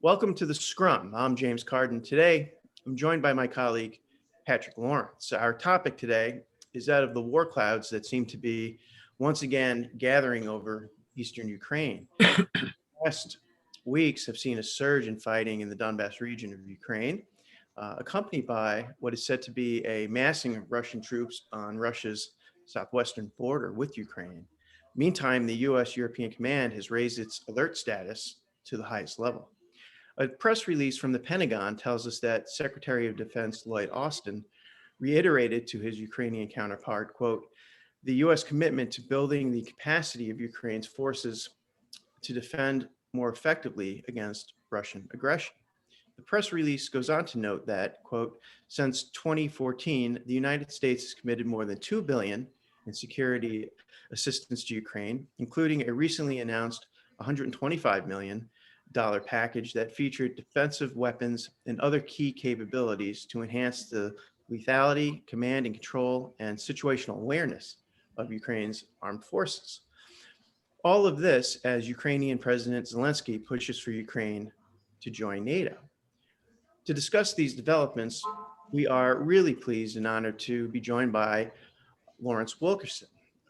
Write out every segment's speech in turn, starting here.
Welcome to the Scrum. I'm James Carden. Today, I'm joined by my colleague, Patrick Lawrence. Our topic today is that of the war clouds that seem to be once again gathering over eastern Ukraine. Past weeks have seen a surge in fighting in the Donbass region of Ukraine, accompanied by what is said to be a massing of Russian troops on Russia's southwestern border with Ukraine. Meantime, the U.S. European Command has raised its alert status to the highest level. A press release from the Pentagon tells us that Secretary of Defense Lloyd Austin reiterated to his Ukrainian counterpart, quote, the U.S. commitment to building the capacity of Ukraine's forces to defend more effectively against Russian aggression. The press release goes on to note that, quote, since 2014, the United States has committed more than $2 billion in security assistance to Ukraine, including a recently announced $125 million package that featured defensive weapons and other key capabilities to enhance the lethality, command and control, and situational awareness of Ukraine's armed forces. All of this as Ukrainian President Zelensky pushes for Ukraine to join NATO. To discuss these developments, we are really pleased and honored to be joined by Lawrence Wilkerson.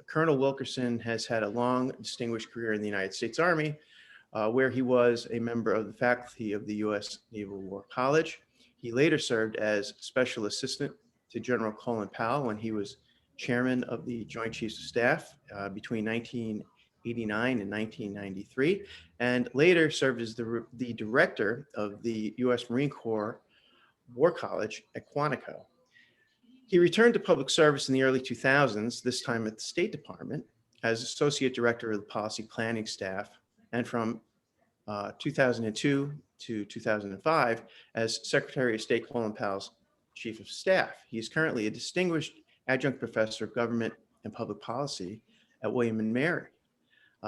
Colonel Wilkerson has had a long, distinguished career in the United States Army, where he was a member of the faculty of the U.S. Naval War College. He later served as Special Assistant to General Colin Powell when he was chairman of the Joint Chiefs of Staff between 1989 and 1993, and later served as the director of the U.S. Marine Corps War College at Quantico. He returned to public service in the early 2000s, this time at the State Department, as Associate Director of the Policy Planning Staff, and from 2002 to 2005 as Secretary of State Colin Powell's Chief of Staff. He is currently a distinguished adjunct professor of government and public policy at William & Mary.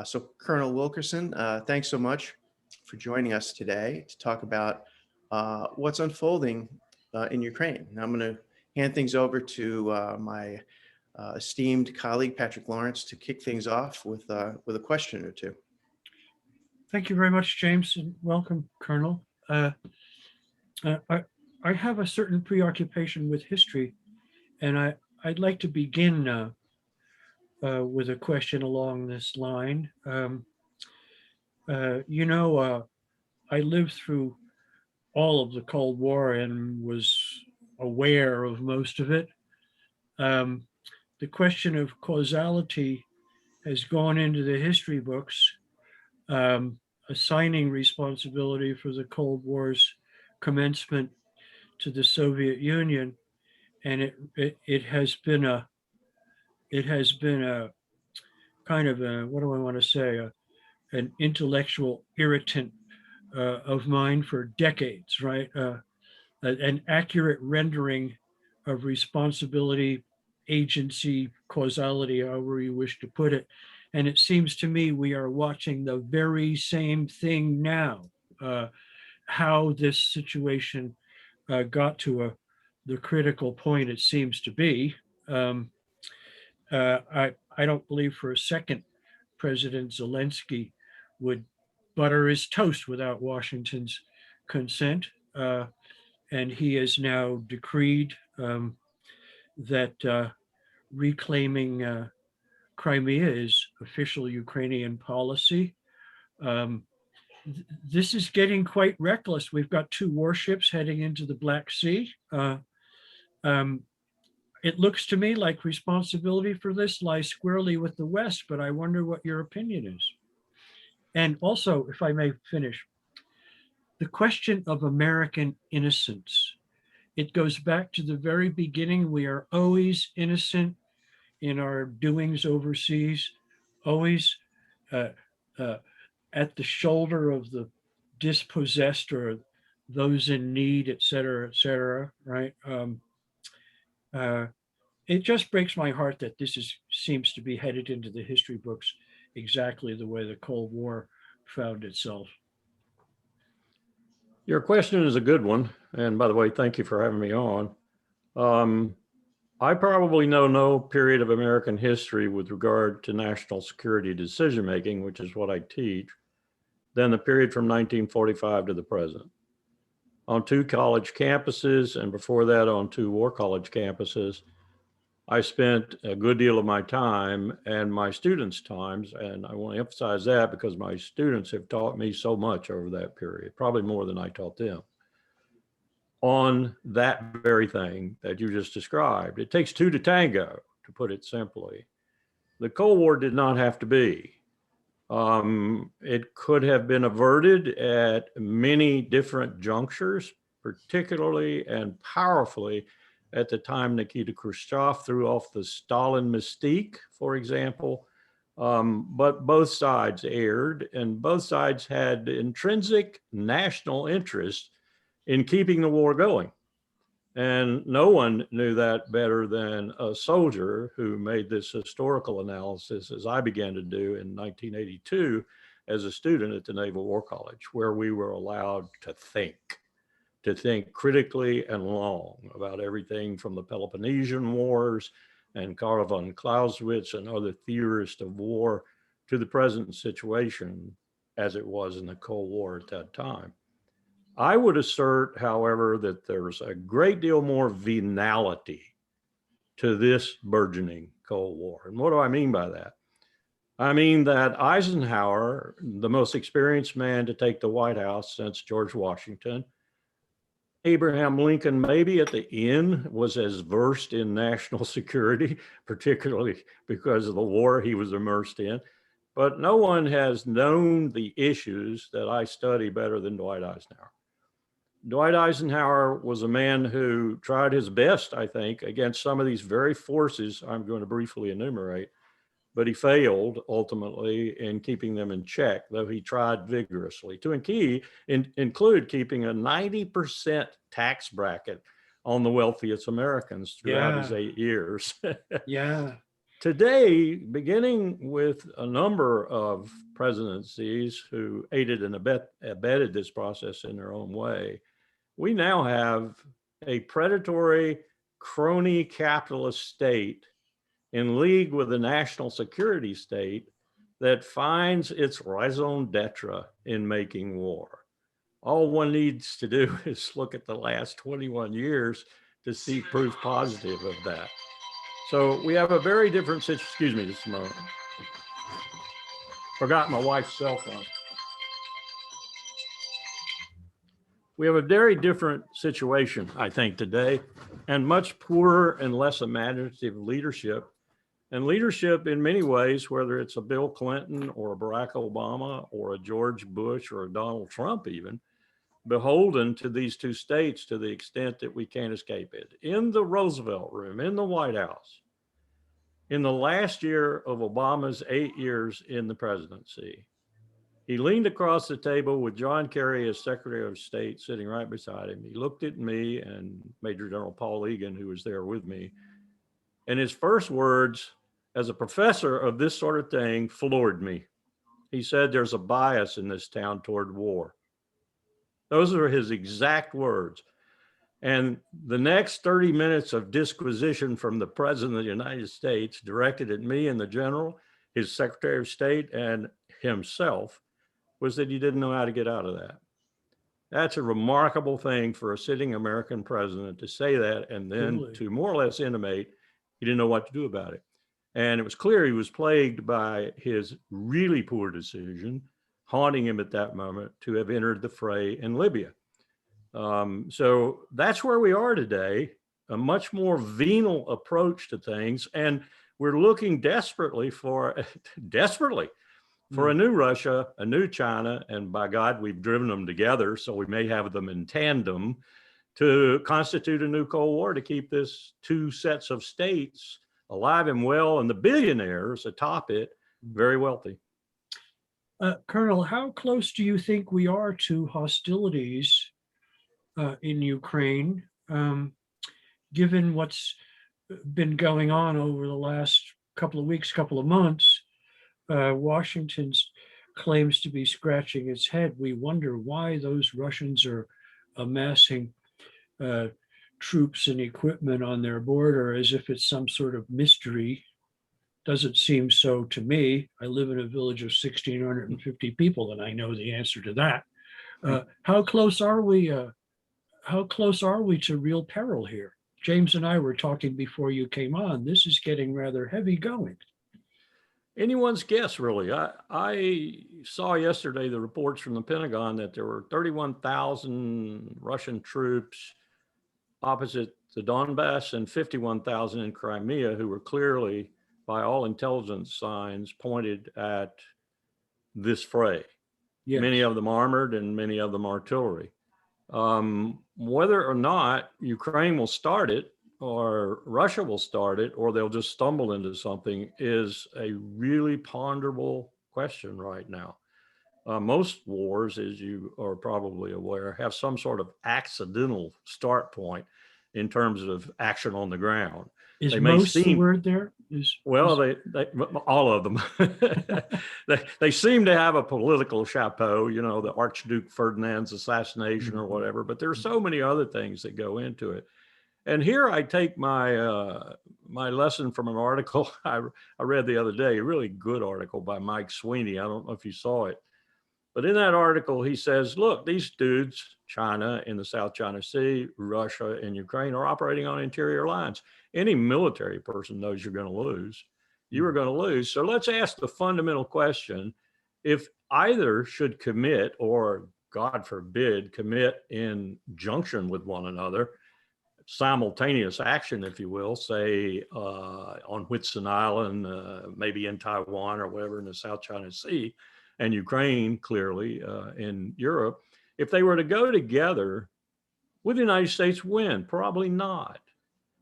So Colonel Wilkerson, thanks so much for joining us today to talk about what's unfolding in Ukraine. Now I'm going to hand things over to my esteemed colleague, Patrick Lawrence, to kick things off with a question or two. Thank you very much, James, and welcome, Colonel. I have a certain preoccupation with history, and I'd like to begin with a question along this line. I lived through all of the Cold War and was aware of most of it. The question of causality has gone into the history books, assigning responsibility for the Cold War's commencement to the Soviet Union, and it has been a kind of a, what do I want to say, an intellectual irritant of mine for decades, right? An accurate rendering of responsibility, agency, causality, however you wish to put it. And it seems to me we are watching the very same thing now, how this situation got to the critical point it seems to be. I don't believe for a second President Zelensky would butter his toast without Washington's consent. And he has now decreed that reclaiming Crimea is official Ukrainian policy. This is getting quite reckless. We've got 2 warships heading into the Black Sea. It looks to me like responsibility for this lies squarely with the West, but I wonder what your opinion is. And also, if I may finish, the question of American innocence. It goes back to the very beginning. We are always innocent in our doings overseas, always at the shoulder of the dispossessed or those in need, et cetera, right? It just breaks my heart that this seems to be headed into the history books exactly the way the Cold War found itself. Your question is a good one. And by the way, thank you for having me on. I probably know no period of American history with regard to national security decision-making, which is what I teach, than the period from 1945 to the present. On 2 college campuses, and before that on 2 War College campuses, I spent a good deal of my time and my students' times, and I want to emphasize that because my students have taught me so much over that period, probably more than I taught them, on that very thing that you just described. It takes 2 to tango, to put it simply. The Cold War did not have to be. It could have been averted at many different junctures, particularly and powerfully at the time Nikita Khrushchev threw off the Stalin mystique, for example. But both sides erred, and both sides had intrinsic national interest in keeping the war going. And no one knew that better than a soldier who made this historical analysis, as I began to do in 1982 as a student at the Naval War College, where we were allowed to think critically and long about everything from the Peloponnesian Wars and Karl von Clausewitz and other theorists of war to the present situation as it was in the Cold War at that time. I would assert, however, that there's a great deal more venality to this burgeoning Cold War. And what do I mean by that? I mean that Eisenhower, the most experienced man to take the White House since George Washington, Abraham Lincoln, maybe at the end, was as versed in national security, particularly because of the war he was immersed in. But no one has known the issues that I study better than Dwight Eisenhower. Dwight Eisenhower was a man who tried his best, I think, against some of these very forces I'm going to briefly enumerate, but he failed ultimately in keeping them in check, though he tried vigorously to include keeping a 90% tax bracket on the wealthiest Americans throughout his 8 years. Yeah. Today, beginning with a number of presidencies who aided and abetted this process in their own way, we now have a predatory crony capitalist state in league with the national security state that finds its raison d'etre in making war. All one needs to do is look at the last 21 years to see proof positive of that. So we have a very different situation. Excuse me just a moment. Forgot my wife's cell phone. We have a very different situation, I think, today, and much poorer and less imaginative leadership. And leadership in many ways, whether it's a Bill Clinton or a Barack Obama or a George Bush or a Donald Trump even, beholden to these 2 states to the extent that we can't escape it. In the Roosevelt room, in the White House, in the last year of Obama's 8 years in the presidency, he leaned across the table with John Kerry as Secretary of State sitting right beside him. He looked at me and Major General Paul Egan, who was there with me. And his first words as a professor of this sort of thing floored me. He said, "There's a bias in this town toward war." Those are his exact words. And the next 30 minutes of disquisition from the President of the United States directed at me and the General, his Secretary of State, and himself was that he didn't know how to get out of that. That's a remarkable thing for a sitting American president to say that and then to more or less intimate he didn't know what to do about it. And it was clear he was plagued by his really poor decision, haunting him at that moment, to have entered the fray in Libya. So that's where we are today, a much more venal approach to things. And we're looking desperately for a new Russia, a new China, and by God, we've driven them together, so we may have them in tandem to constitute a new Cold War to keep this 2 sets of states alive and well, and the billionaires atop it very wealthy. Colonel, how close do you think we are to hostilities in Ukraine, given what's been going on over the last couple of weeks, couple of months? Washington's claims to be scratching its head. We wonder why those Russians are amassing troops and equipment on their border as if it's some sort of mystery. Doesn't seem so to me. I live in a village of 1,650 people, and I know the answer to that. How close are we? How close are we to real peril here? James and I were talking before you came on. This is getting rather heavy going. Anyone's guess, really. I saw yesterday the reports from the Pentagon that there were 31,000 Russian troops opposite the Donbass and 51,000 in Crimea who were clearly, by all intelligence signs, pointed at this fray. Yes. Many of them armored and many of them artillery. Whether or not Ukraine will start it or Russia will start it, or they'll just stumble into something, is a really ponderable question right now. Most wars, as you are probably aware, have some sort of accidental start point in terms of action on the ground. Is They may most the seem- word there? Well, they all of them. they seem to have a political chapeau, you know, the Archduke Ferdinand's assassination or whatever, but there are so many other things that go into it. And here I take my my lesson from an article I read the other day, a really good article by Mike Sweeney. I don't know if you saw it, but in that article, he says, look, these dudes, China in the South China Sea, Russia and Ukraine, are operating on interior lines. Any military person knows you're going to lose. You are going to lose. So let's ask the fundamental question. If either should commit, or God forbid, commit in junction with one another, simultaneous action, if you will, say on Whitsun Island, maybe in Taiwan or whatever in the South China Sea, and Ukraine clearly in Europe, if they were to go together, would the United States win? Probably not.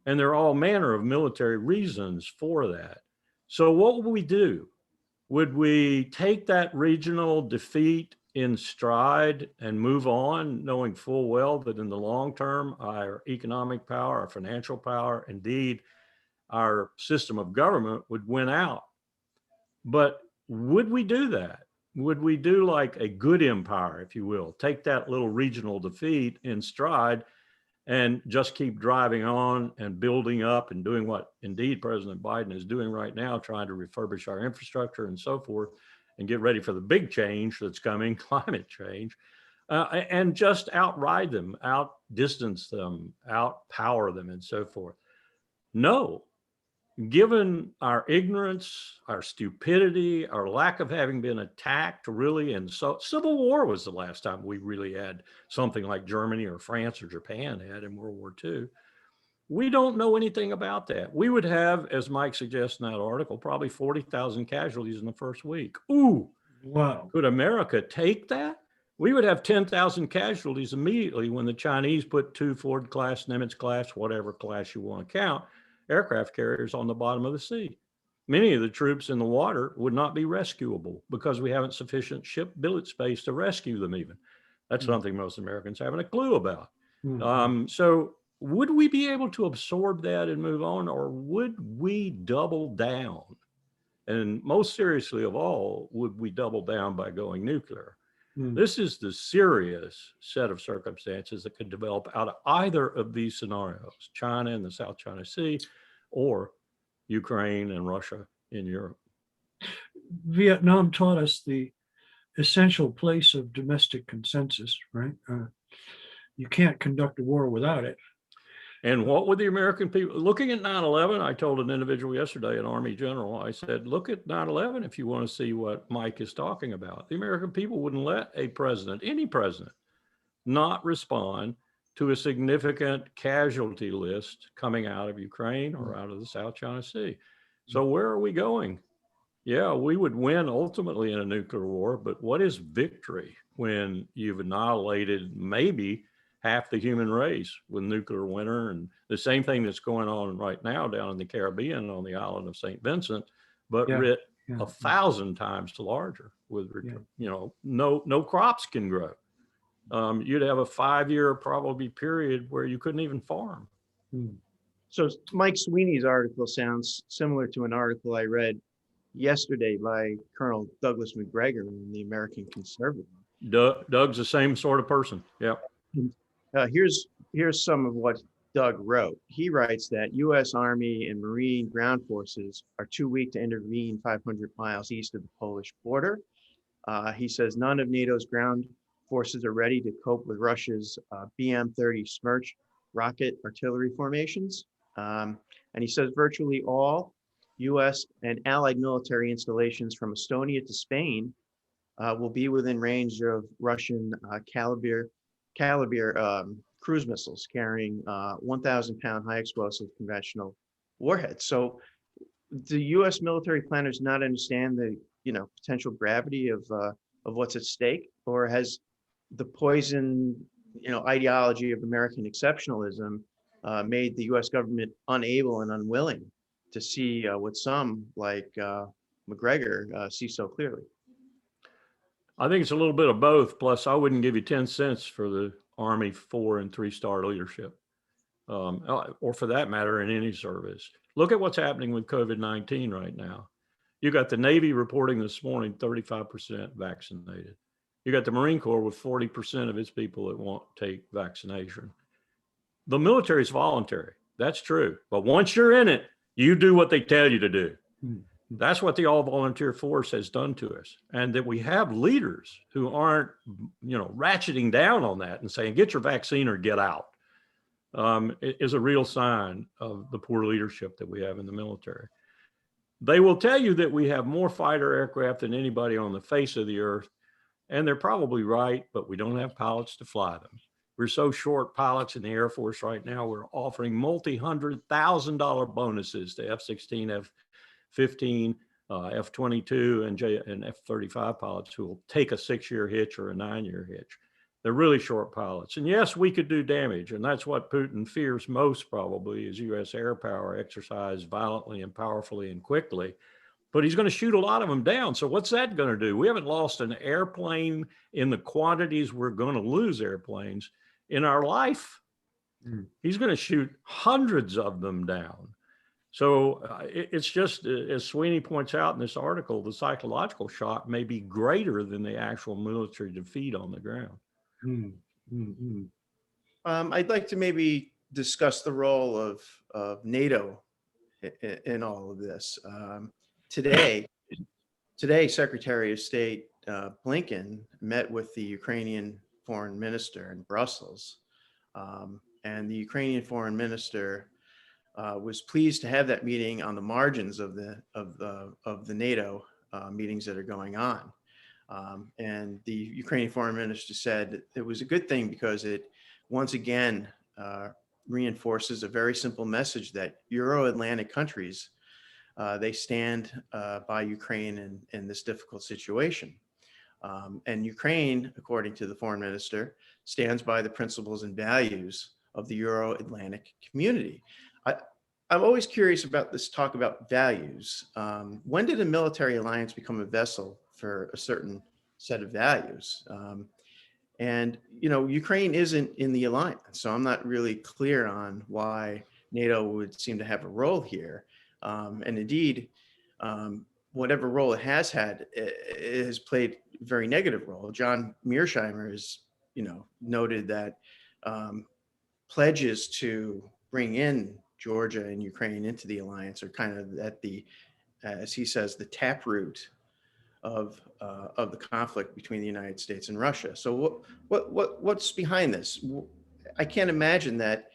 And there are all manner of military reasons for that. So what would we do? Would we take that regional defeat in stride and move on, knowing full well that in the long term, our economic power, our financial power, indeed, our system of government would win out? But would we do that? Would we do like a good empire, if you will, take that little regional defeat in stride and just keep driving on and building up and doing what indeed President Biden is doing right now, trying to refurbish our infrastructure and so forth, and get ready for the big change that's coming, climate change, and just outride them, outdistance them, outpower them, and so forth? No. Given our ignorance, our stupidity, our lack of having been attacked really, and so Civil War was the last time we really had something like Germany or France or Japan had in World War II. We don't know anything about that. We would have, as Mike suggests in that article, probably 40,000 casualties in the first week. Ooh, Wow. could America take that? We would have 10,000 casualties immediately when the Chinese put 2 Ford class, Nimitz class, whatever class you want to count, aircraft carriers on the bottom of the sea. Many of the troops in the water would not be rescuable because we haven't sufficient ship billet space to rescue them even. That's something most Americans haven't a clue about. So would we be able to absorb that and move on, or would we double down? And most seriously of all, would we double down by going nuclear? This is the serious set of circumstances that could develop out of either of these scenarios, China in the South China Sea or Ukraine and Russia in Europe. Vietnam taught us the essential place of domestic consensus, right? You can't conduct a war without it. And what would the American people, looking at 9/11, I told an individual yesterday, an Army general, I said, look at 9/11 if you want to see what Mike is talking about. The American people wouldn't let a president, any president, not respond to a significant casualty list coming out of Ukraine or out of the South China Sea. So where are we going? Yeah, we would win ultimately in a nuclear war, but what is victory when you've annihilated maybe half the human race with nuclear winter? And the same thing that's going on right now down in the Caribbean on the island of St. Vincent, but writ 1,000 times larger with, you know, no crops can grow. You'd have a 5-year probably period where you couldn't even farm. So Mike Sweeney's article sounds similar to an article I read yesterday by Colonel Douglas McGregor in the American Conservative. Doug's the same sort of person. Yeah. Here's some of what Doug wrote. He writes that U.S. Army and Marine ground forces are too weak to intervene 500 miles east of the Polish border. He says none of NATO's ground forces are ready to cope with Russia's BM-30 Smerch rocket artillery formations. And he says virtually all U.S. and allied military installations from Estonia to Spain will be within range of Russian Caliber cruise missiles carrying 1,000-pound high explosive conventional warheads. So the U.S. military planners not understand the potential gravity of what's at stake, or has the poison ideology of American exceptionalism made the U.S. government unable and unwilling to see what some like McGregor see so clearly? I think it's a little bit of both. Plus, I wouldn't give you 10 cents for the Army 4- and 3-star leadership, or for that matter, in any service. Look at what's happening with COVID-19 right now. You got the Navy reporting this morning 35% vaccinated. You got the Marine Corps with 40% of its people that won't take vaccination. The military is voluntary. That's true. But once you're in it, you do what they tell you to do. That's what the all-volunteer force has done to us. And that we have leaders who aren't, ratcheting down on that and saying, get your vaccine or get out, is a real sign of the poor leadership that we have in the military. They will tell you that we have more fighter aircraft than anybody on the face of the earth. And they're probably right, but we don't have pilots to fly them. We're so short pilots in the Air Force right now, we're offering multi-$100,000 bonuses to F-16, F-15, F-22, and F-35 pilots who will take a 6-year hitch or a 9-year hitch. They're really short pilots. And yes, we could do damage. And that's what Putin fears most, probably, is U.S. air power exercised violently and powerfully and quickly. But he's going to shoot a lot of them down. So what's that going to do? We haven't lost an airplane in the quantities we're going to lose airplanes in our life. He's going to shoot hundreds of them down. So it's just, as Sweeney points out in this article, the psychological shock may be greater than the actual military defeat on the ground. I'd like to maybe discuss the role of NATO in all of this. Today, Secretary of State Blinken met with the Ukrainian foreign minister in Brussels, and the Ukrainian foreign minister was pleased to have that meeting on the margins of the NATO meetings that are going on. And the Ukrainian foreign minister said it was a good thing because it once again reinforces a very simple message that Euro-Atlantic countries, they stand by Ukraine in this difficult situation. And Ukraine, according to the foreign minister, stands by the principles and values of the Euro-Atlantic community. I'm always curious about this talk about values. When did a military alliance become a vessel for a certain set of values? And, Ukraine isn't in the alliance, so I'm not really clear on why NATO would seem to have a role here. And indeed, whatever role it has had, it has played a very negative role. John Mearsheimer has, noted that pledges to bring in Georgia and Ukraine into the alliance are kind of at the, as he says, the taproot of the conflict between the United States and Russia. So what's behind this? I can't imagine that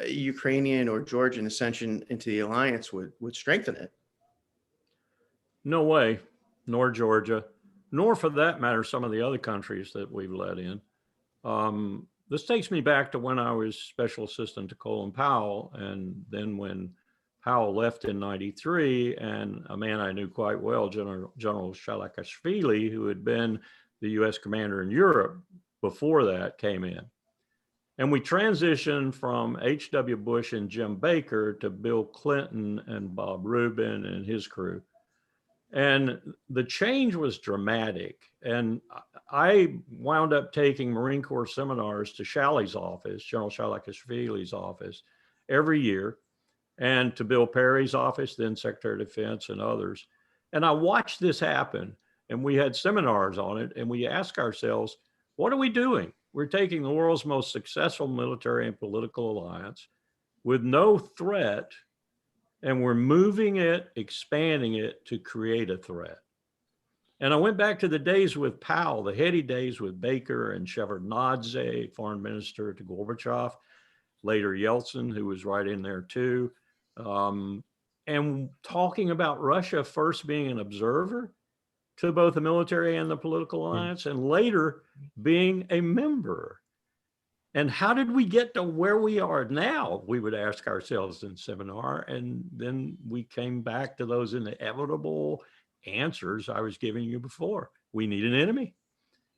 Ukrainian or Georgian ascension into the alliance would strengthen it. No way, nor Georgia, nor for that matter, some of the other countries that we've let in. This takes me back to when I was special assistant to Colin Powell, and then when Powell left in '93, and a man I knew quite well, General Shalakashvili, who had been the U.S. commander in Europe before that, came in. And we transitioned from H.W. Bush and Jim Baker to Bill Clinton and Bob Rubin and his crew. And the change was dramatic. And I wound up taking Marine Corps seminars to Shalley's office, General Shalakashvili's office, every year, and to Bill Perry's office, then Secretary of Defense, and others. And I watched this happen, and we had seminars on it, and we asked ourselves, what are we doing? We're taking the world's most successful military and political alliance with no threat, and we're moving it, expanding it to create a threat. And I went back to the days with Powell, the heady days with Baker and Shevardnadze, foreign minister to Gorbachev, later Yeltsin, who was right in there too. And talking about Russia first being an observer to both the military and the political alliance, and later being a member. And how did we get to where we are now? We would ask ourselves in seminar, and then we came back to those inevitable answers I was giving you before. We need an enemy,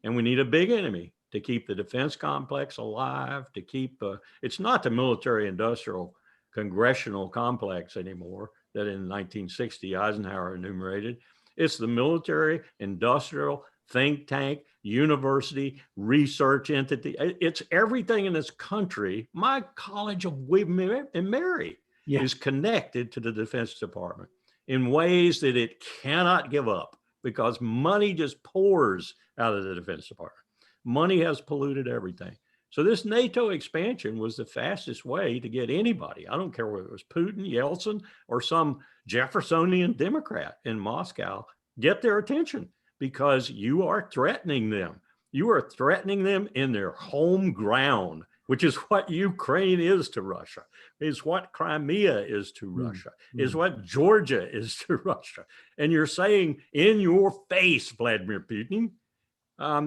and we need a big enemy to keep the defense complex alive, to keep, it's not the military industrial congressional complex anymore that in 1960 Eisenhower enumerated. It's the military industrial think tank, university, research entity. It's everything in this country. My College of William and Mary is connected to the Defense Department in ways that it cannot give up, because money just pours out of the Defense Department. Money has polluted everything. So this NATO expansion was the fastest way to get anybody, I don't care whether it was Putin, Yeltsin, or some Jeffersonian Democrat in Moscow, get their attention, because you are threatening them. You are threatening them in their home ground, which is what Ukraine is to Russia, is what Crimea is to Russia, is what Georgia is to Russia. And you're saying in your face, Vladimir Putin,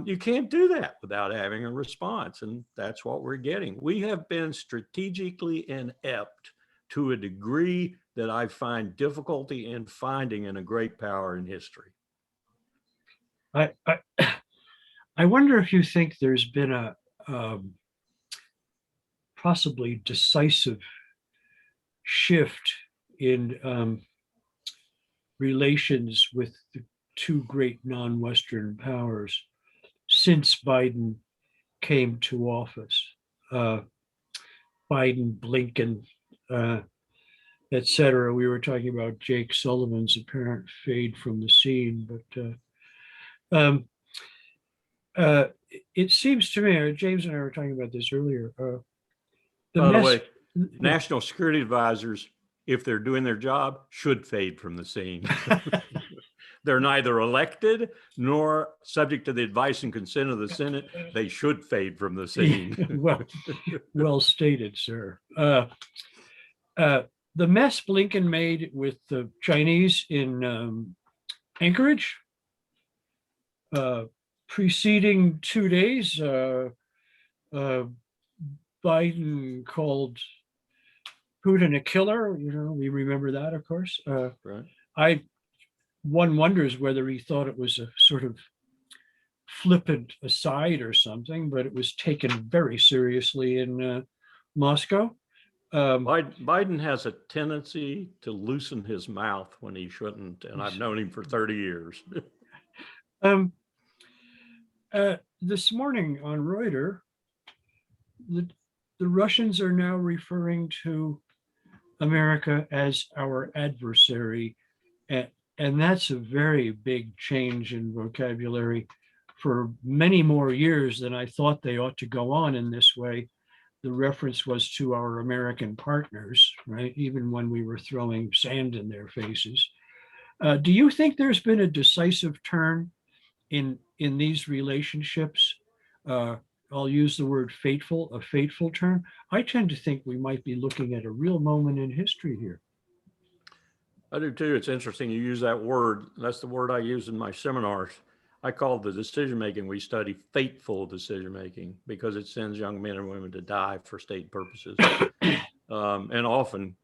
you can't do that without having a response. And that's what we're getting. We have been strategically inept to a degree that I find difficulty in finding in a great power in history. I wonder if you think there's been a possibly decisive shift in relations with the two great non-Western powers since Biden came to office. Biden, Blinken, et cetera. We were talking about Jake Sullivan's apparent fade from the scene, but it seems to me, James and I were talking about this earlier. By the way, national security advisors, if they're doing their job, should fade from the scene. They're neither elected nor subject to the advice and consent of the Senate. They should fade from the scene. Well stated, sir. The mess Blinken made with the Chinese in Anchorage, preceding 2 days, Biden called Putin a killer. You know, we remember that, of course. Right. One wonders whether he thought it was a sort of flippant aside or something, but it was taken very seriously in Moscow. Biden has a tendency to loosen his mouth when he shouldn't, and I've known him for 30 years. This morning on Reuters, the Russians are now referring to America as our adversary, and that's a very big change in vocabulary. For many more years than I thought they ought to go on in this way, the reference was to our American partners, right? Even when we were throwing sand in their faces. Do you think there's been a decisive turn in these relationships? I'll use the word fateful, a fateful turn. I tend to think we might be looking at a real moment in history here. I do too. It's interesting you use that word. That's the word I use in my seminars. I call the decision-making we study fateful decision-making, because it sends young men and women to die for state purposes. And often,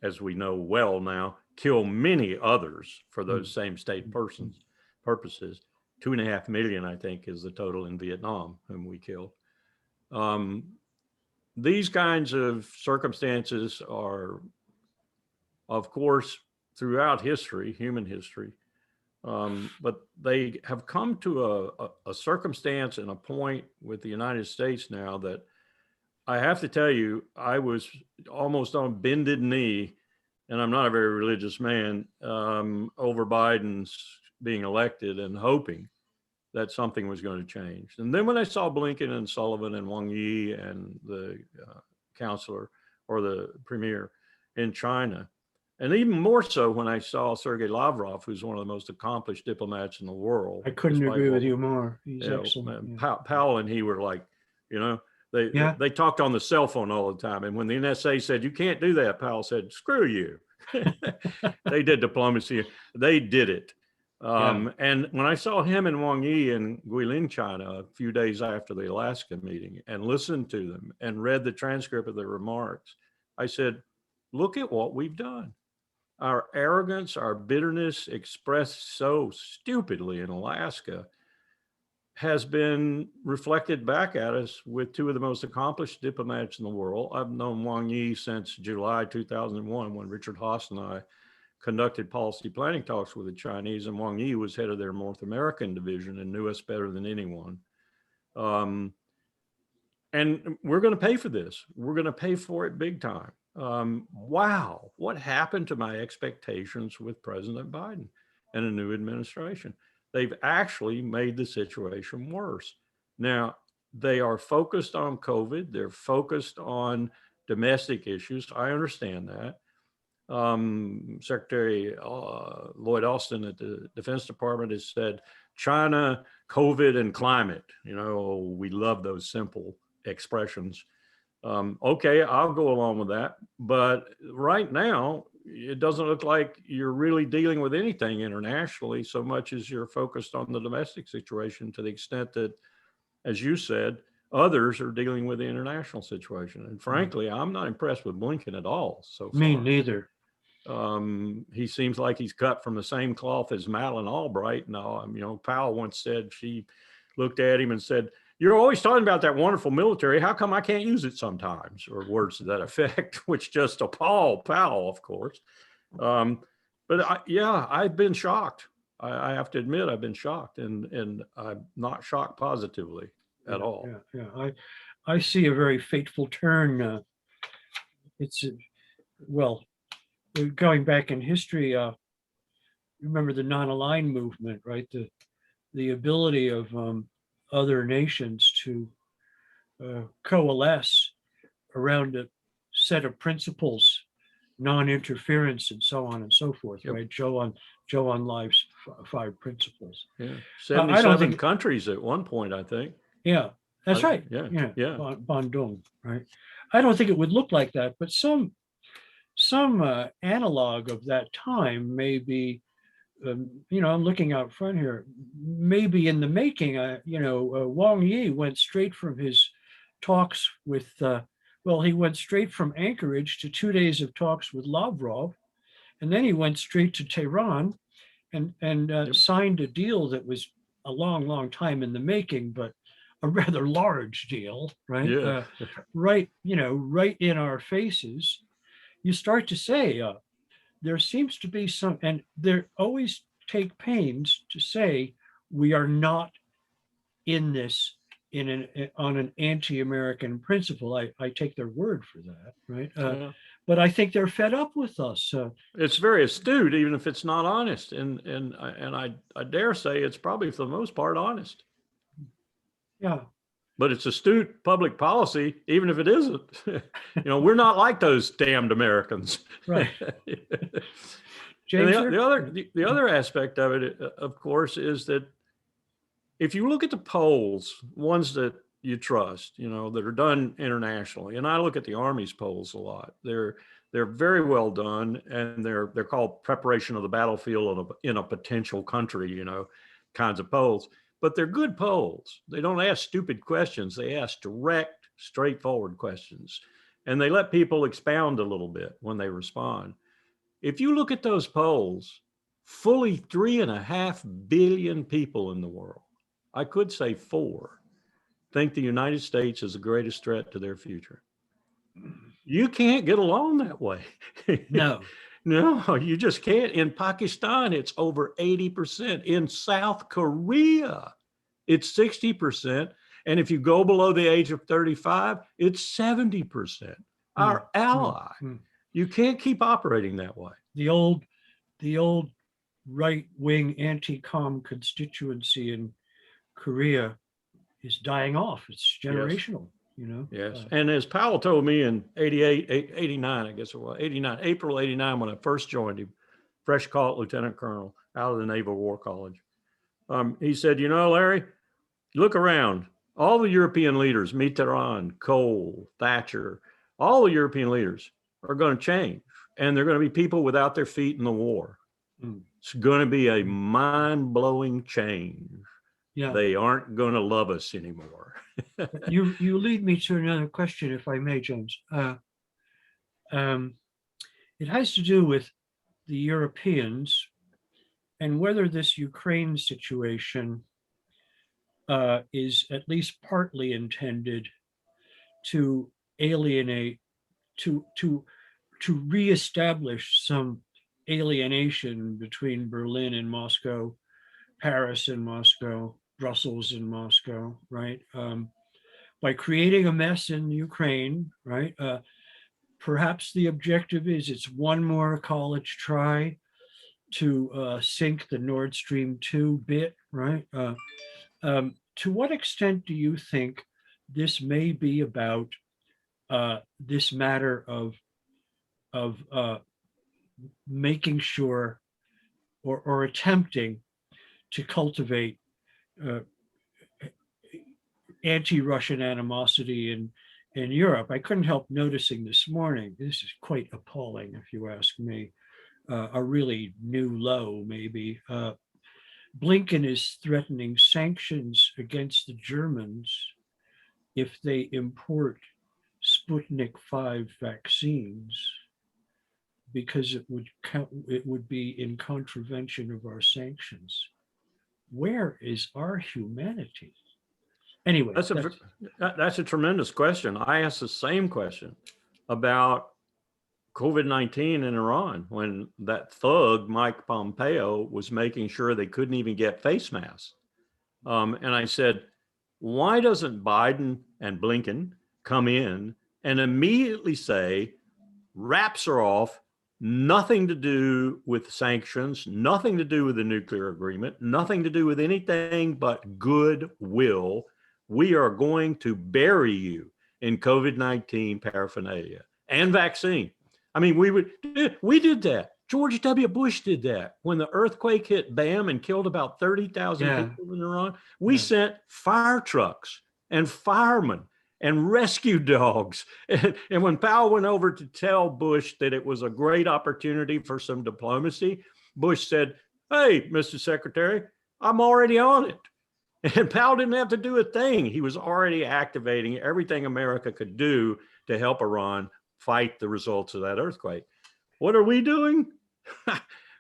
as we know well now, kill many others for those same state purposes. 2.5 million, I think, is the total in Vietnam whom we killed. These kinds of circumstances are, of course, throughout history, human history, but they have come to a circumstance and a point with the United States now that I have to tell you, I was almost on bended knee, and I'm not a very religious man, over Biden's being elected, and hoping that something was going to change. And then when I saw Blinken and Sullivan and Wang Yi and the counselor or the premier in China, and even more so when I saw Sergei Lavrov, who's one of the most accomplished diplomats in the world. I couldn't agree with you more. He's excellent. Yeah. Powell and he were like, they talked on the cell phone all the time. And when the NSA said, you can't do that, Powell said, screw you. They did diplomacy. They did it. And when I saw him and Wang Yi in Guilin, China, a few days after the Alaska meeting and listened to them and read the transcript of their remarks, I said, look at what we've done. Our arrogance, our bitterness expressed so stupidly in Alaska has been reflected back at us with two of the most accomplished diplomats in the world. I've known Wang Yi since July 2001 when Richard Haas and I conducted policy planning talks with the Chinese, and Wang Yi was head of their North American division and knew us better than anyone. And we're going to pay for this. We're going to pay for it big time. Wow, what happened to my expectations with President Biden and a new administration? They've actually made the situation worse. Now, they are focused on COVID. They're focused on domestic issues. I understand that. Secretary Lloyd Austin at the Defense Department has said, China, COVID, and climate. We love those simple expressions. Okay, I'll go along with that. But right now, it doesn't look like you're really dealing with anything internationally so much as you're focused on the domestic situation to the extent that, as you said, others are dealing with the international situation. And frankly, I'm not impressed with Blinken at all so far. Me neither. He seems like he's cut from the same cloth as Madeleine Albright. Now, Powell once said, she looked at him and said, you're always talking about that wonderful military. How come I can't use it sometimes? Or words to that effect, which just appalled Powell, of course. But I've been shocked. I have to admit, I've been shocked, and I'm not shocked positively at all. I see a very fateful turn. Going back in history, remember the non-aligned movement, right? The ability of other nations to coalesce around a set of principles, non-interference, and so on and so forth. Yep. Right? Joe on Life's 5 principles. Yeah, 77 countries at one point, I think. Yeah, that's right. Yeah. Bandung, right? I don't think it would look like that, but some analog of that time may be. I'm looking out front here, maybe in the making. Wang Yi went straight from his talks with, he went straight from Anchorage to 2 days of talks with Lavrov, and then he went straight to Tehran and signed a deal that was a long, long time in the making, but a rather large deal, right? Yeah. Right in our faces. You start to say, there seems to be some, and they always take pains to say, we are not in this on an anti-American principle. I take their word for that, right? But I think they're fed up with us. It's very astute, even if it's not honest, and I dare say it's probably for the most part honest. Yeah. But it's astute public policy, even if it isn't. We're not like those damned Americans. Right. The other aspect of it, of course, is that if you look at the polls, ones that you trust, that are done internationally, and I look at the Army's polls a lot. They're very well done, and they're called preparation of the battlefield in a potential country, kinds of polls. But they're good polls. They don't ask stupid questions. They ask direct, straightforward questions. And they let people expound a little bit when they respond. If you look at those polls, fully 3.5 billion people in the world, I could say 4, think the United States is the greatest threat to their future. You can't get along that way. No. No, you just can't. In Pakistan, it's over 80%. In South Korea, it's 60%. And if you go below the age of 35, it's 70%. Our ally. You can't keep operating that way. The old right-wing anti-com constituency in Korea is dying off. It's generational, you know? Yes. And as Powell told me in 88, 89, I guess it was 89, April 89, when I first joined him, fresh caught lieutenant colonel out of the Naval War College. He said, you know, Larry, look around. All the European leaders, Mitterrand, Kohl, Thatcher, all the European leaders are going to change. And they're going to be people without their feet in the war. It's going to be a mind-blowing change. Yeah. They aren't going to love us anymore. You lead me to another question, if I may, James. It has to do with the Europeans and whether this Ukraine situation is at least partly intended to alienate, to reestablish some alienation between Berlin and Moscow, Paris and Moscow, Brussels and Moscow, right? By creating a mess in Ukraine, right? Perhaps the objective is it's one more college try to sink the Nord Stream 2 bit, right? To what extent do you think this may be about this matter of making sure or attempting to cultivate anti-Russian animosity in Europe? I couldn't help noticing this morning, this is quite appalling if you ask me, a really new low maybe. Blinken is threatening sanctions against the Germans if they import Sputnik 5 vaccines, because it would be in contravention of our sanctions. Where is our humanity? Anyway, that's a tremendous question. I asked the same question about COVID-19 in Iran when that thug, Mike Pompeo, was making sure they couldn't even get face masks. And I said, why doesn't Biden and Blinken come in and immediately say, wraps are off, nothing to do with sanctions, nothing to do with the nuclear agreement, nothing to do with anything but goodwill. We are going to bury you in COVID-19 paraphernalia and vaccine. I mean, we did that. George W. Bush did that. When the earthquake hit Bam and killed about 30,000 people in Iran, we sent fire trucks and firemen and rescue dogs. And when Powell went over to tell Bush that it was a great opportunity for some diplomacy, Bush said, hey, Mr. Secretary, I'm already on it. And Powell didn't have to do a thing. He was already activating everything America could do to help Iran fight the results of that earthquake. What are we doing?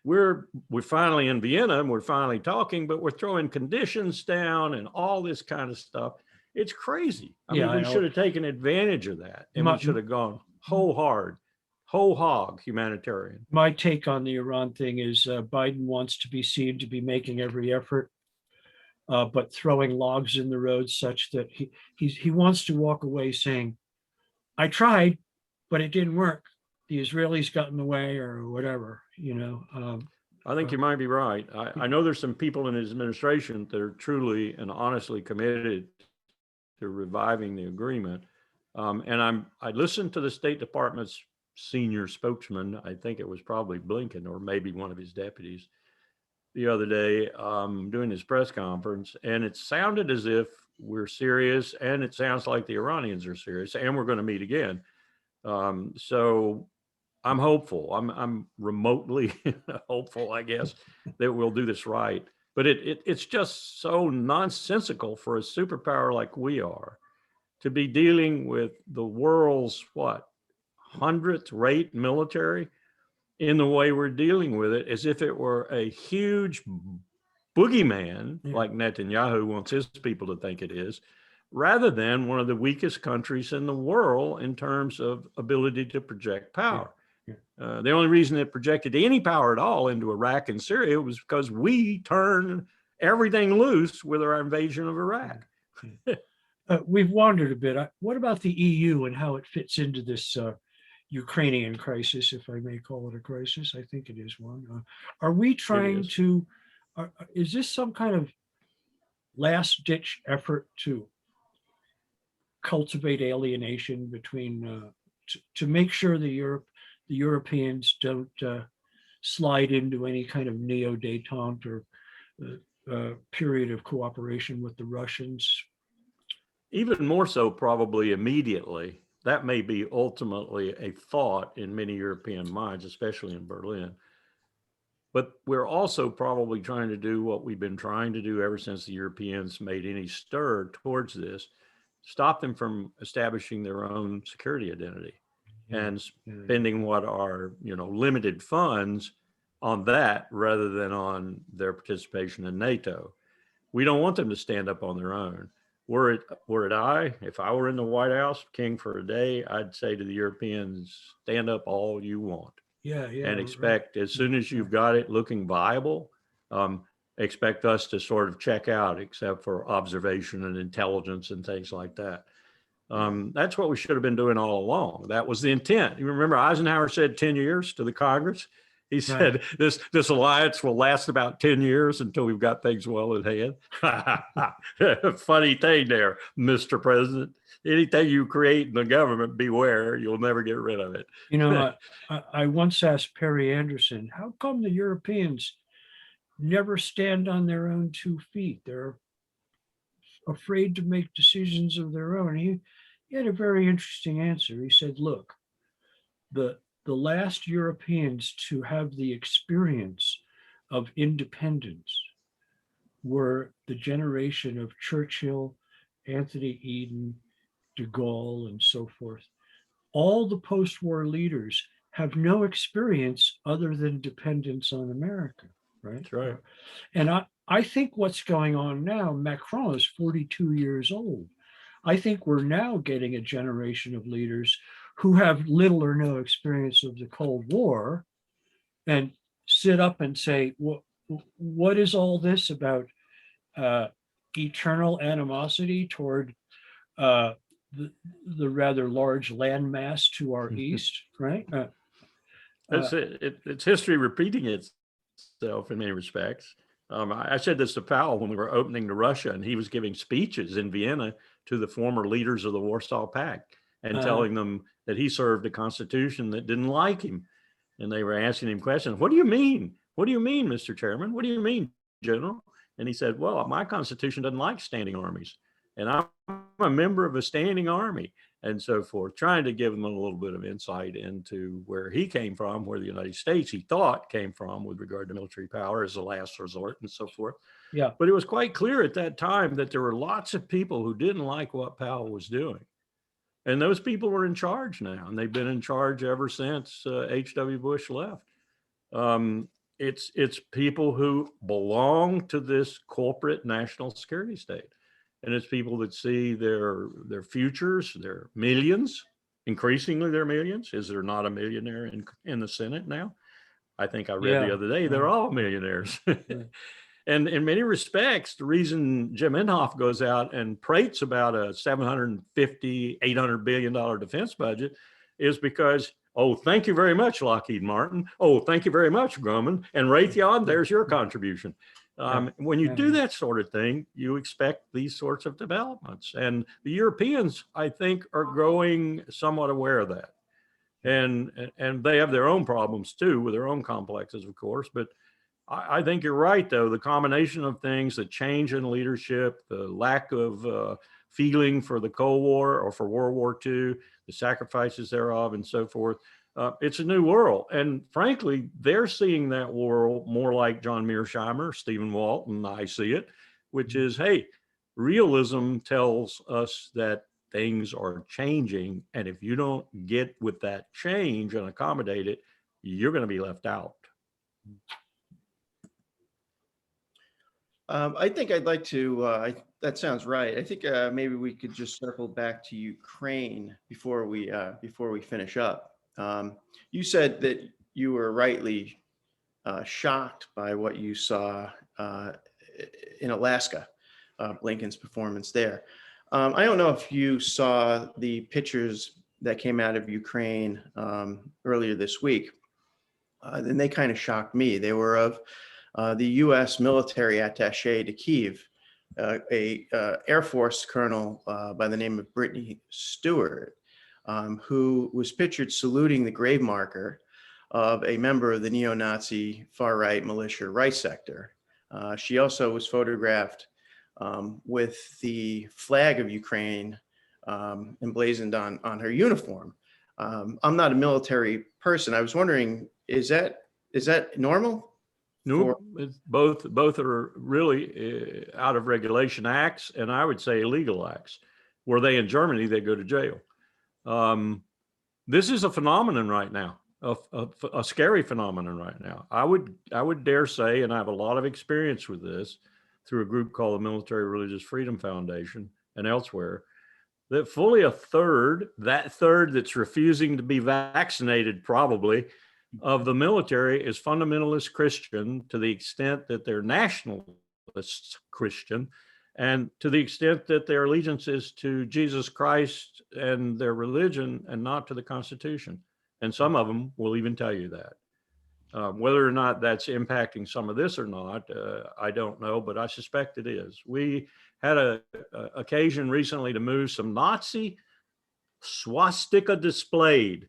We're finally in Vienna and we're finally talking, but we're throwing conditions down and all this kind of stuff. It's crazy. I mean, we should have taken advantage of that, and we should have gone whole hog humanitarian. My take on the Iran thing is Biden wants to be seen to be making every effort, but throwing logs in the road such that he wants to walk away saying, I tried, but it didn't work. The Israelis got in the way or whatever, you know. I think you might be right. I know there's some people in his administration that are truly and honestly committed to reviving the agreement. And I listened to the State Department's senior spokesman, I think it was probably Blinken or maybe one of his deputies, the other day doing his press conference, and it sounded as if we're serious, and it sounds like the Iranians are serious, and we're going to meet again. So I'm hopeful. I'm remotely hopeful, I guess, that we'll do this right. But it's just so nonsensical for a superpower like we are to be dealing with the world's 100th rate military in the way we're dealing with it, as if it were a huge boogeyman like Netanyahu wants his people to think it is, rather than one of the weakest countries in the world in terms of ability to project power. The only reason it projected any power at all into Iraq and Syria was because we turned everything loose with our invasion of Iraq. We've wandered a bit. What about the EU and how it fits into this Ukrainian crisis, if I may call it a crisis? I think it is one. Are we trying to, is this some kind of last ditch effort to cultivate alienation between, to make sure the Europeans don't slide into any kind of neo-détente or period of cooperation with the Russians. Even more so, probably immediately. That may be ultimately a thought in many European minds, especially in Berlin. But we're also probably trying to do what we've been trying to do ever since the Europeans made any stir towards this, stop them from establishing their own security identity and spending what are, limited funds on that rather than on their participation in NATO. We don't want them to stand up on their own. Were it if I were in the White House, king for a day, I'd say to the Europeans, stand up all you want. And expect as soon as you've got it looking viable, expect us to sort of check out, except for observation and intelligence and things like that. That's what we should have been doing all along. That was the intent. You remember Eisenhower said 10 years to the Congress. He said, this alliance will last about 10 years until we've got things well in hand. Funny thing there, Mr. President. Anything you create in the government, beware, you'll never get rid of it. I once asked Perry Anderson, how come the Europeans never stand on their own 2 feet? They're afraid to make decisions of their own. He had a very interesting answer. He said, look, the last Europeans to have the experience of independence were the generation of Churchill, Anthony Eden, de Gaulle, and so forth. All the post-war leaders have no experience other than dependence on America, right? That's right. And I think what's going on now, Macron is 42 years old. I think we're now getting a generation of leaders who have little or no experience of the Cold War and sit up and say, what is all this about eternal animosity toward the rather large landmass to our east, right? It's history repeating itself in many respects. I said this to Powell when we were opening to Russia, and he was giving speeches in Vienna to the former leaders of the Warsaw Pact and telling them that he served a constitution that didn't like him. And they were asking him questions. What do you mean? What do you mean, Mr. Chairman? What do you mean, General? And he said, well, my constitution doesn't like standing armies. And I'm a member of a standing army and so forth, trying to give them a little bit of insight into where he came from, where the United States, he thought, came from with regard to military power as a last resort and so forth. Yeah. But it was quite clear at that time that there were lots of people who didn't like what Powell was doing. And those people were in charge now, and they've been in charge ever since H.W. Bush left. It's people who belong to this corporate national security state. And it's people that see their futures, their millions, increasingly their millions. Is there not a millionaire in the Senate now? I think I read the other day, they're all millionaires. And in many respects, the reason Jim Inhofe goes out and prates about a $750, $800 billion defense budget is because, oh, thank you very much, Lockheed Martin. Oh, thank you very much, Grumman. And Raytheon, there's your contribution. When you do that sort of thing, you expect these sorts of developments. And the Europeans, I think, are growing somewhat aware of that. And they have their own problems too, with their own complexes, of course. But I think you're right, though. The combination of things, the change in leadership, the lack of feeling for the Cold War or for World War II, the sacrifices thereof and so forth. It's a new world. And frankly, they're seeing that world more like John Mearsheimer, Stephen Walt, and I see it, which is, hey, realism tells us that things are changing. And if you don't get with that change and accommodate it, you're going to be left out. I think I'd like to, that sounds right. I think maybe we could just circle back to Ukraine before we finish up. You said that you were rightly shocked by what you saw in Alaska, Blinken's performance there. I don't know if you saw the pictures that came out of Ukraine earlier this week, and they kind of shocked me. They were of the U.S. military attaché to Kyiv, a Air Force colonel by the name of Brittany Stewart, who was pictured saluting the grave marker of a member of the neo-Nazi far-right militia Right Sector. She also was photographed with the flag of Ukraine emblazoned on her uniform. I'm not a military person. I was wondering, is that normal? No, both are really out of regulation acts, and I would say illegal acts. Were they in Germany, they go to jail. This is a phenomenon right now, a scary phenomenon right now. I would dare say, and I have a lot of experience with this through a group called the Military Religious Freedom Foundation and elsewhere, that fully a third, that third that's refusing to be vaccinated probably, of the military is fundamentalist Christian to the extent that they're nationalist Christian, and to the extent that their allegiance is to Jesus Christ and their religion and not to the Constitution. And some of them will even tell you that. Whether or not that's impacting some of this or not, I don't know, but I suspect it is. We had a occasion recently to move some Nazi swastika displayed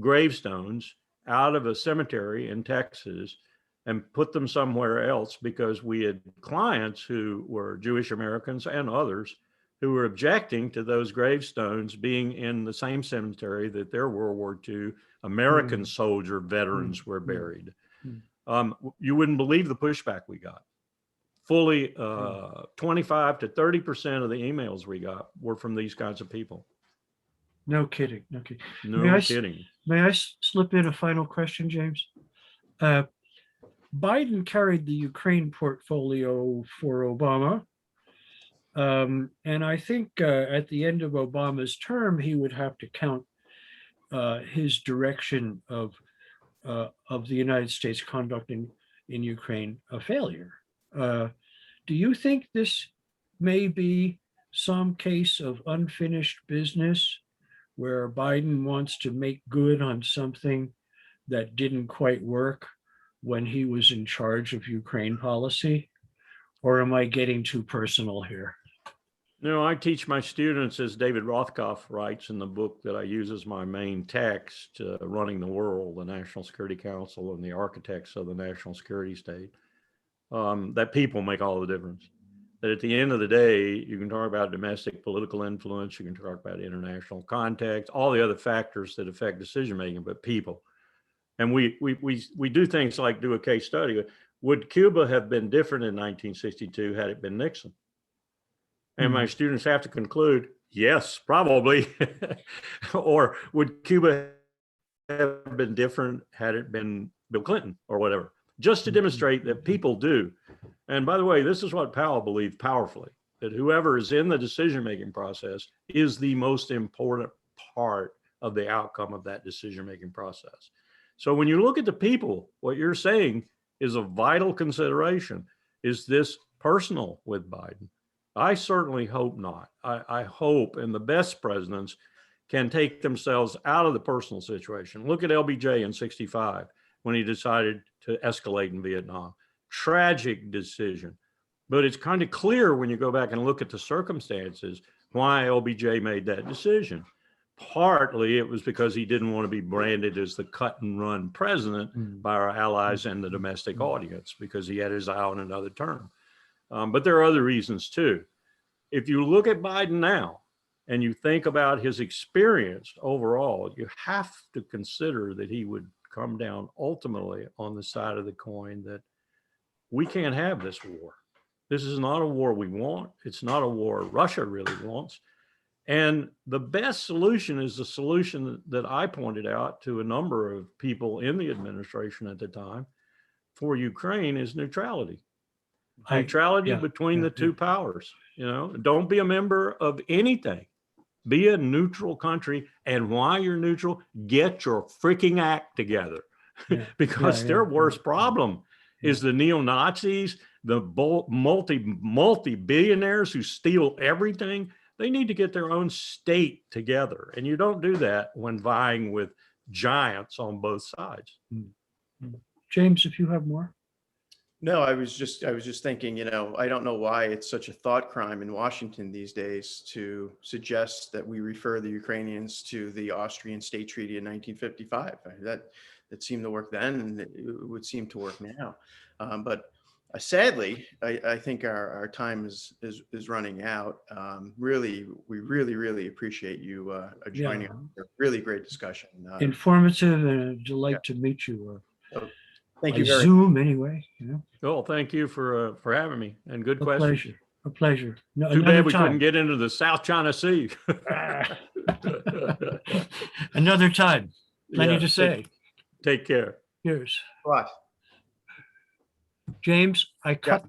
gravestones out of a cemetery in Texas and put them somewhere else because we had clients who were Jewish Americans and others who were objecting to those gravestones being in the same cemetery that their World War II American soldier veterans were buried. You wouldn't believe the pushback we got. Fully 25 to 30% of the emails we got were from these kinds of people. No kidding. No kidding. No kidding. May I slip in a final question, James? Biden carried the Ukraine portfolio for Obama. And I think at the end of Obama's term, he would have to count his direction of the United States conduct in Ukraine a failure. Do you think this may be some case of unfinished business where Biden wants to make good on something that didn't quite work when he was in charge of Ukraine policy? Or am I getting too personal here? No, I teach my students, as David Rothkopf writes in the book that I use as my main text, Running the World, the National Security Council and the architects of the national security state, that people make all the difference. That at the end of the day, you can talk about domestic political influence, you can talk about international context, all the other factors that affect decision-making, but people. And we do things like do a case study. Would Cuba have been different in 1962 had it been Nixon? And my students have to conclude, yes, probably. Or would Cuba have been different had it been Bill Clinton or whatever? Just to demonstrate that people do. And by the way, this is what Powell believed powerfully, that whoever is in the decision-making process is the most important part of the outcome of that decision-making process. So when you look at the people, what you're saying is a vital consideration. Is this personal with Biden? I certainly hope not. I hope, and the best presidents can take themselves out of the personal situation. Look at LBJ in '65 when he decided to escalate in Vietnam. Tragic decision. But it's kind of clear when you go back and look at the circumstances why LBJ made that decision. Partly it was because he didn't want to be branded as the cut and run president by our allies and the domestic audience because he had his eye on another term. But there are other reasons too. If you look at Biden now and you think about his experience overall, you have to consider that he would come down ultimately on the side of the coin that we can't have this war. This is not a war we want. It's not a war Russia really wants. And the best solution is the solution that I pointed out to a number of people in the administration at the time for Ukraine is neutrality. Neutrality between the two powers. You know, don't be a member of anything. Be a neutral country. And while you're neutral, get your freaking act together. Because their worst problem is the neo-Nazis, the multi-billionaires who steal everything. They need to get their own state together. And you don't do that when vying with giants on both sides. James, if you have more. No, I was just thinking, I don't know why it's such a thought crime in Washington these days to suggest that we refer the Ukrainians to the Austrian state treaty in 1955. That seemed to work then, and it would seem to work now. But sadly, I think our time is running out. Really, we really appreciate you joining us. Really great discussion. Informative and a delight to meet you. Thank you by very much. Zoom anyway. Well, thank you for having me, and good A questions. pleasure. A pleasure. No, Too another bad we time. couldn't get into the South China Sea. Another time. Plenty Yeah, to say. Take care. Cheers. What? James, I cut the